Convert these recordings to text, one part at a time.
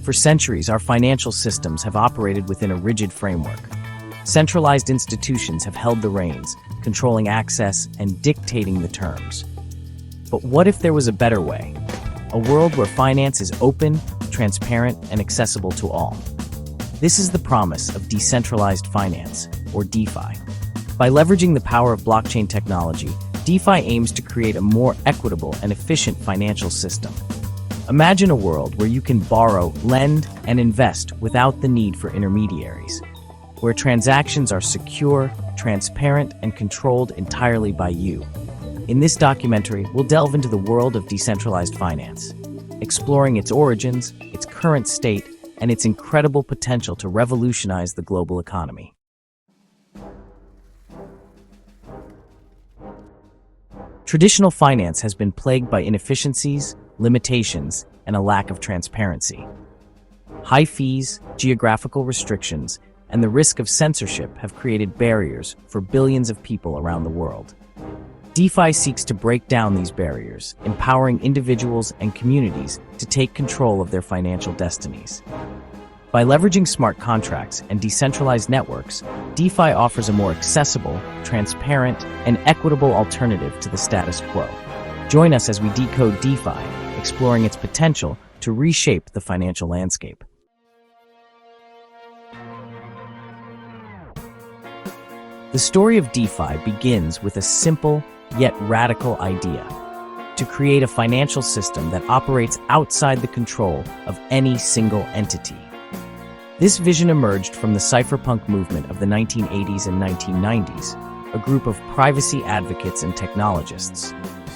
For centuries, our financial systems have operated within a rigid framework. Centralized institutions have held the reins, controlling access and dictating the terms. But what if there was a better way? A world where finance is open, transparent, and accessible to all. This is the promise of decentralized finance, or DeFi. By leveraging the power of blockchain technology, DeFi aims to create a more equitable and efficient financial system. Imagine a world where you can borrow, lend, and invest without the need for intermediaries, where transactions are secure, transparent, and controlled entirely by you. In this documentary, we'll delve into the world of decentralized finance, exploring its origins, its current state, and its incredible potential to revolutionize the global economy. Traditional finance has been plagued by inefficiencies, limitations, and a lack of transparency. High fees, geographical restrictions, and the risk of censorship have created barriers for billions of people around the world. DeFi seeks to break down these barriers, empowering individuals and communities to take control of their financial destinies. By leveraging smart contracts and decentralized networks, DeFi offers a more accessible, transparent, and equitable alternative to the status quo. Join us as we decode DeFi, exploring its potential to reshape the financial landscape. The story of DeFi begins with a simple yet radical idea: to create a financial system that operates outside the control of any single entity. This vision emerged from the cypherpunk movement of the 1980s and 1990s, a group of privacy advocates and technologists.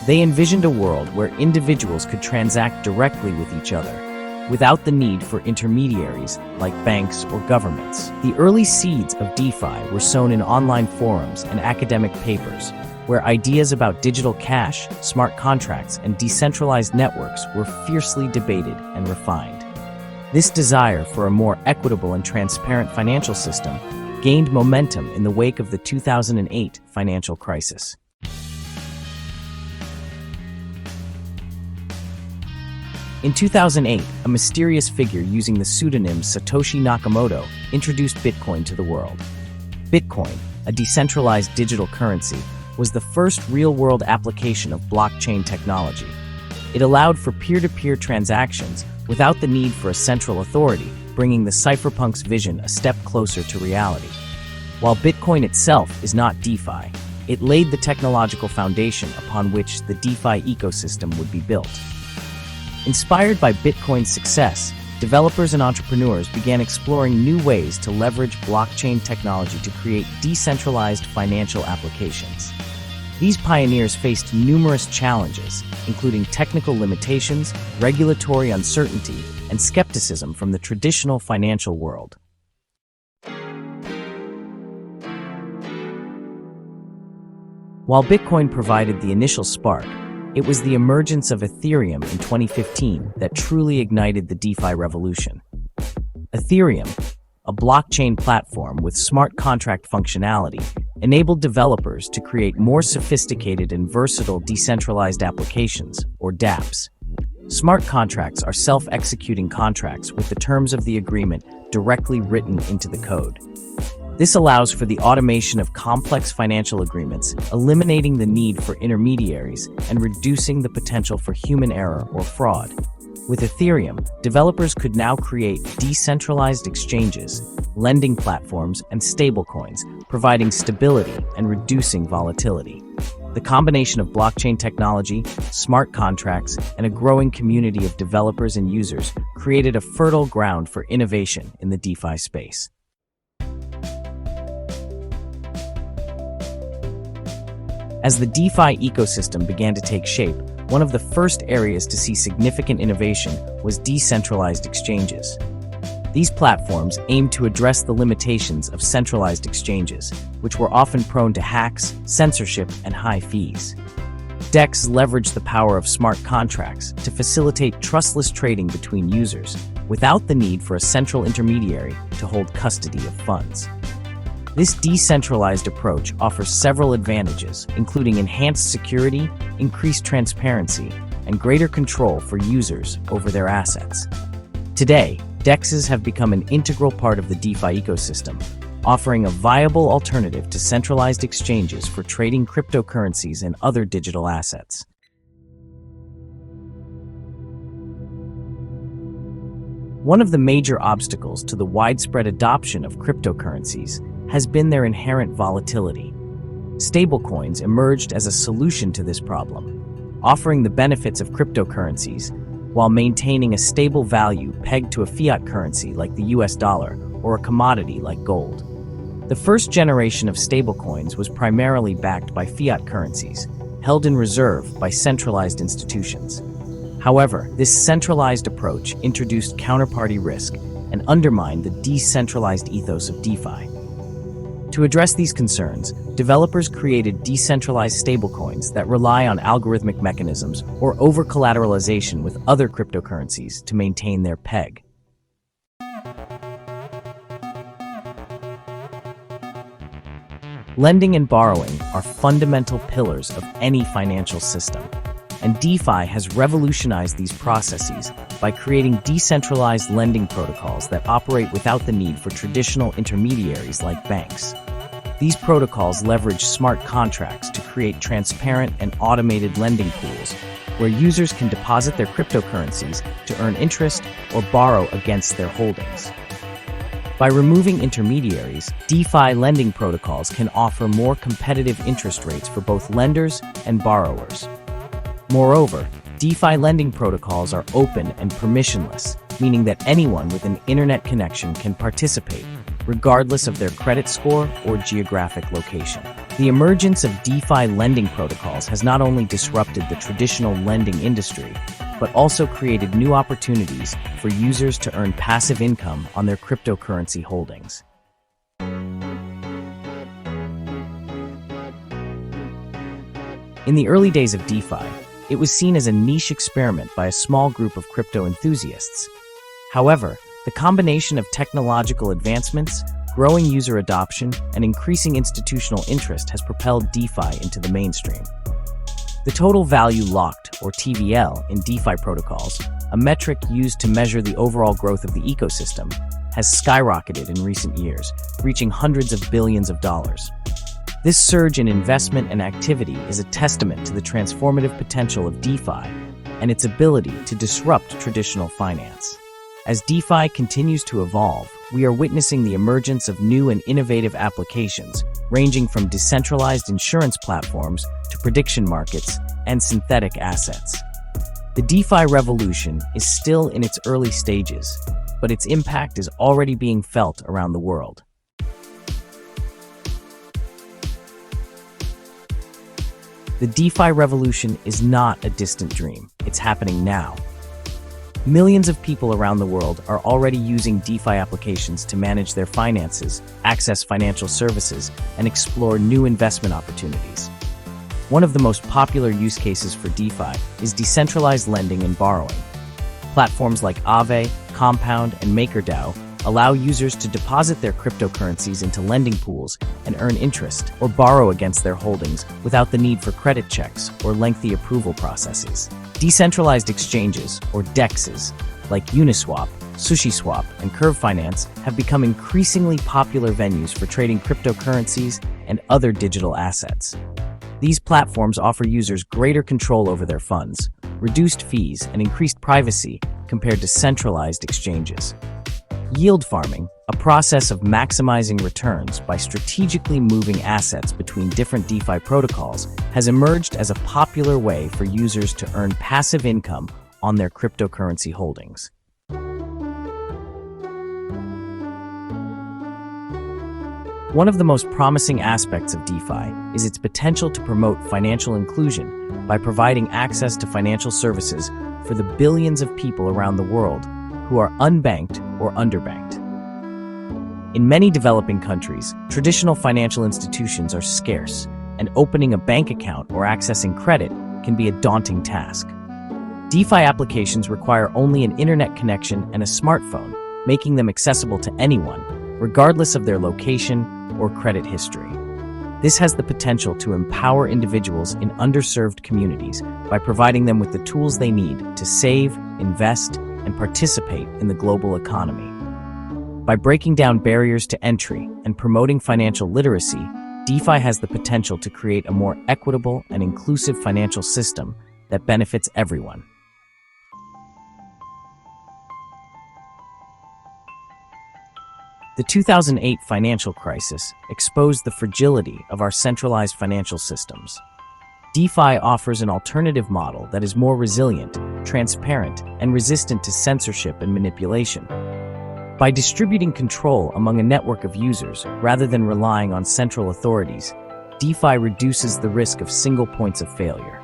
They envisioned a world where individuals could transact directly with each other, without the need for intermediaries like banks or governments. The early seeds of DeFi were sown in online forums and academic papers, where ideas about digital cash, smart contracts, and decentralized networks were fiercely debated and refined. This desire for a more equitable and transparent financial system gained momentum in the wake of the 2008 financial crisis. In 2008, a mysterious figure using the pseudonym Satoshi Nakamoto introduced Bitcoin to the world. Bitcoin, a decentralized digital currency, was the first real-world application of blockchain technology. It allowed for peer-to-peer transactions without the need for a central authority, bringing the cypherpunk's vision a step closer to reality. While Bitcoin itself is not DeFi, it laid the technological foundation upon which the DeFi ecosystem would be built. Inspired by Bitcoin's success, developers and entrepreneurs began exploring new ways to leverage blockchain technology to create decentralized financial applications. These pioneers faced numerous challenges, including technical limitations, regulatory uncertainty, and skepticism from the traditional financial world. While Bitcoin provided the initial spark, it was the emergence of Ethereum in 2015 that truly ignited the DeFi revolution. Ethereum, a blockchain platform with smart contract functionality, enabled developers to create more sophisticated and versatile decentralized applications, or dApps. Smart contracts are self-executing contracts with the terms of the agreement directly written into the code. This allows for the automation of complex financial agreements, eliminating the need for intermediaries and reducing the potential for human error or fraud. With Ethereum, developers could now create decentralized exchanges, lending platforms, and stablecoins, providing stability and reducing volatility. The combination of blockchain technology, smart contracts, and a growing community of developers and users created a fertile ground for innovation in the DeFi space. As the DeFi ecosystem began to take shape, one of the first areas to see significant innovation was decentralized exchanges. These platforms aimed to address the limitations of centralized exchanges, which were often prone to hacks, censorship, and high fees. DEX leveraged the power of smart contracts to facilitate trustless trading between users, without the need for a central intermediary to hold custody of funds. This decentralized approach offers several advantages, including enhanced security, increased transparency, and greater control for users over their assets. Today, DEXs have become an integral part of the DeFi ecosystem, offering a viable alternative to centralized exchanges for trading cryptocurrencies and other digital assets. One of the major obstacles to the widespread adoption of cryptocurrencies has been their inherent volatility. Stablecoins emerged as a solution to this problem, offering the benefits of cryptocurrencies while maintaining a stable value pegged to a fiat currency like the US dollar or a commodity like gold. The first generation of stablecoins was primarily backed by fiat currencies, held in reserve by centralized institutions. However, this centralized approach introduced counterparty risk and undermined the decentralized ethos of DeFi. To address these concerns, developers created decentralized stablecoins that rely on algorithmic mechanisms or over-collateralization with other cryptocurrencies to maintain their peg. Lending and borrowing are fundamental pillars of any financial system, and DeFi has revolutionized these processes by creating decentralized lending protocols that operate without the need for traditional intermediaries like banks. These protocols leverage smart contracts to create transparent and automated lending pools where users can deposit their cryptocurrencies to earn interest or borrow against their holdings. By removing intermediaries, DeFi lending protocols can offer more competitive interest rates for both lenders and borrowers. Moreover, DeFi lending protocols are open and permissionless, meaning that anyone with an internet connection can participate, regardless of their credit score or geographic location. The emergence of DeFi lending protocols has not only disrupted the traditional lending industry, but also created new opportunities for users to earn passive income on their cryptocurrency holdings. In the early days of DeFi, it was seen as a niche experiment by a small group of crypto enthusiasts. However, the combination of technological advancements, growing user adoption, and increasing institutional interest has propelled DeFi into the mainstream. The total value locked, or TVL, in DeFi protocols, a metric used to measure the overall growth of the ecosystem, has skyrocketed in recent years, reaching hundreds of billions of dollars. This surge in investment and activity is a testament to the transformative potential of DeFi and its ability to disrupt traditional finance. As DeFi continues to evolve, we are witnessing the emergence of new and innovative applications, ranging from decentralized insurance platforms to prediction markets and synthetic assets. The DeFi revolution is still in its early stages, but its impact is already being felt around the world. The DeFi revolution is not a distant dream. It's happening now. Millions of people around the world are already using DeFi applications to manage their finances, access financial services, and explore new investment opportunities. One of the most popular use cases for DeFi is decentralized lending and borrowing. Platforms like Aave, Compound, and MakerDAO allow users to deposit their cryptocurrencies into lending pools and earn interest or borrow against their holdings without the need for credit checks or lengthy approval processes. Decentralized exchanges, or DEXs, like Uniswap, SushiSwap, and Curve Finance have become increasingly popular venues for trading cryptocurrencies and other digital assets. These platforms offer users greater control over their funds, reduced fees, and increased privacy compared to centralized exchanges. Yield farming, a process of maximizing returns by strategically moving assets between different DeFi protocols, has emerged as a popular way for users to earn passive income on their cryptocurrency holdings. One of the most promising aspects of DeFi is its potential to promote financial inclusion by providing access to financial services for the billions of people around the world who are unbanked or underbanked. In many developing countries, traditional financial institutions are scarce, and opening a bank account or accessing credit can be a daunting task. DeFi applications require only an internet connection and a smartphone, making them accessible to anyone, regardless of their location or credit history. This has the potential to empower individuals in underserved communities by providing them with the tools they need to save, invest, and participate in the global economy. By breaking down barriers to entry and promoting financial literacy, DeFi has the potential to create a more equitable and inclusive financial system that benefits everyone. The 2008 financial crisis exposed the fragility of our centralized financial systems. DeFi offers an alternative model that is more resilient, transparent, and resistant to censorship and manipulation. By distributing control among a network of users rather than relying on central authorities, DeFi reduces the risk of single points of failure.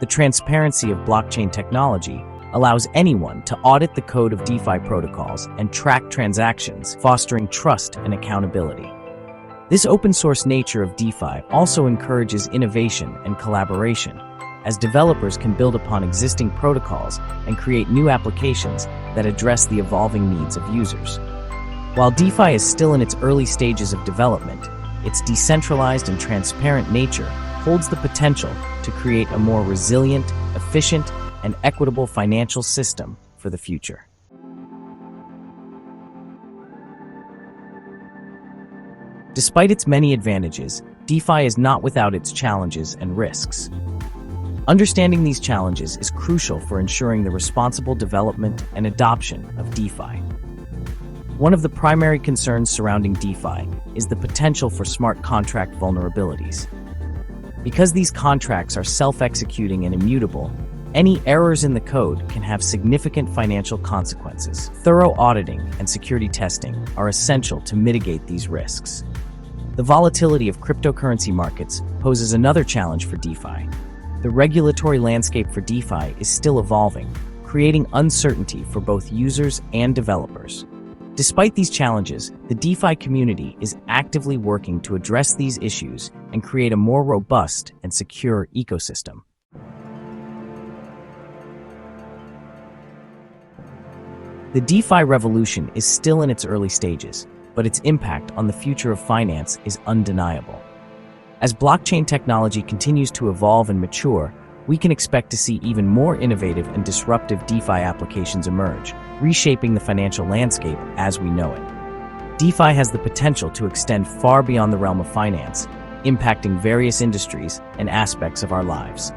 The transparency of blockchain technology allows anyone to audit the code of DeFi protocols and track transactions, fostering trust and accountability. This open-source nature of DeFi also encourages innovation and collaboration, as developers can build upon existing protocols and create new applications that address the evolving needs of users. While DeFi is still in its early stages of development, its decentralized and transparent nature holds the potential to create a more resilient, efficient, and equitable financial system for the future. Despite its many advantages, DeFi is not without its challenges and risks. Understanding these challenges is crucial for ensuring the responsible development and adoption of DeFi. One of the primary concerns surrounding DeFi is the potential for smart contract vulnerabilities. Because these contracts are self-executing and immutable, any errors in the code can have significant financial consequences. Thorough auditing and security testing are essential to mitigate these risks. The volatility of cryptocurrency markets poses another challenge for DeFi. The regulatory landscape for DeFi is still evolving, creating uncertainty for both users and developers. Despite these challenges, the DeFi community is actively working to address these issues and create a more robust and secure ecosystem. The DeFi revolution is still in its early stages, but its impact on the future of finance is undeniable. As blockchain technology continues to evolve and mature, we can expect to see even more innovative and disruptive DeFi applications emerge, reshaping the financial landscape as we know it. DeFi has the potential to extend far beyond the realm of finance, impacting various industries and aspects of our lives.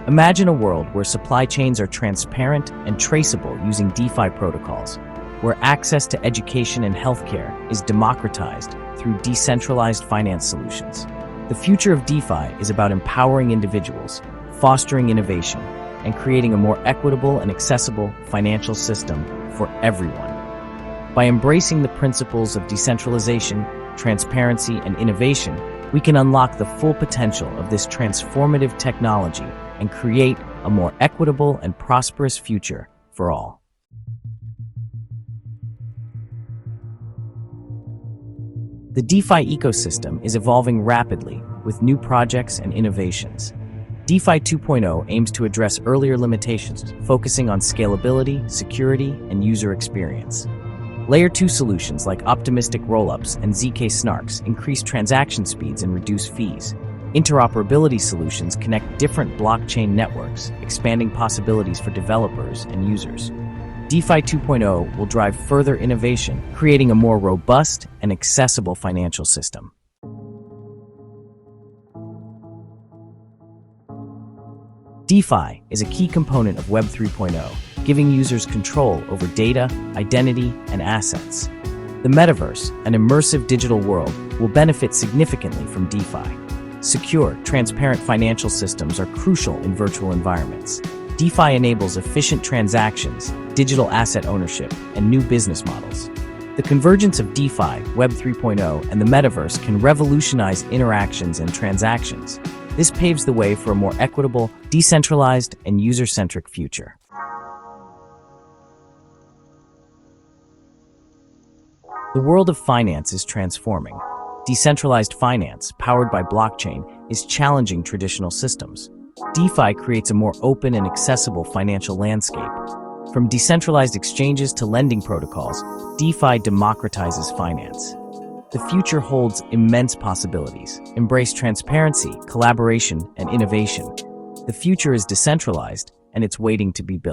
Imagine a world where supply chains are transparent and traceable using DeFi protocols, where access to education and healthcare is democratized through decentralized finance solutions. The future of DeFi is about empowering individuals, fostering innovation, and creating a more equitable and accessible financial system for everyone. By embracing the principles of decentralization, transparency, and innovation, we can unlock the full potential of this transformative technology and create a more equitable and prosperous future for all. The DeFi ecosystem is evolving rapidly with new projects and innovations. DeFi 2.0 aims to address earlier limitations, focusing on scalability, security, and user experience. Layer 2 solutions like optimistic rollups and ZK snarks increase transaction speeds and reduce fees. Interoperability solutions connect different blockchain networks, expanding possibilities for developers and users. DeFi 2.0 will drive further innovation, creating a more robust and accessible financial system. DeFi is a key component of Web 3.0, giving users control over data, identity, and assets. The metaverse, an immersive digital world, will benefit significantly from DeFi. Secure, transparent financial systems are crucial in virtual environments. DeFi enables efficient transactions, digital asset ownership, and new business models. The convergence of DeFi, Web 3.0, and the metaverse can revolutionize interactions and transactions. This paves the way for a more equitable, decentralized, and user-centric future. The world of finance is transforming. Decentralized finance, powered by blockchain, is challenging traditional systems. DeFi creates a more open and accessible financial landscape. From decentralized exchanges to lending protocols, DeFi democratizes finance. The future holds immense possibilities. Embrace transparency, collaboration, and innovation. The future is decentralized, and it's waiting to be built.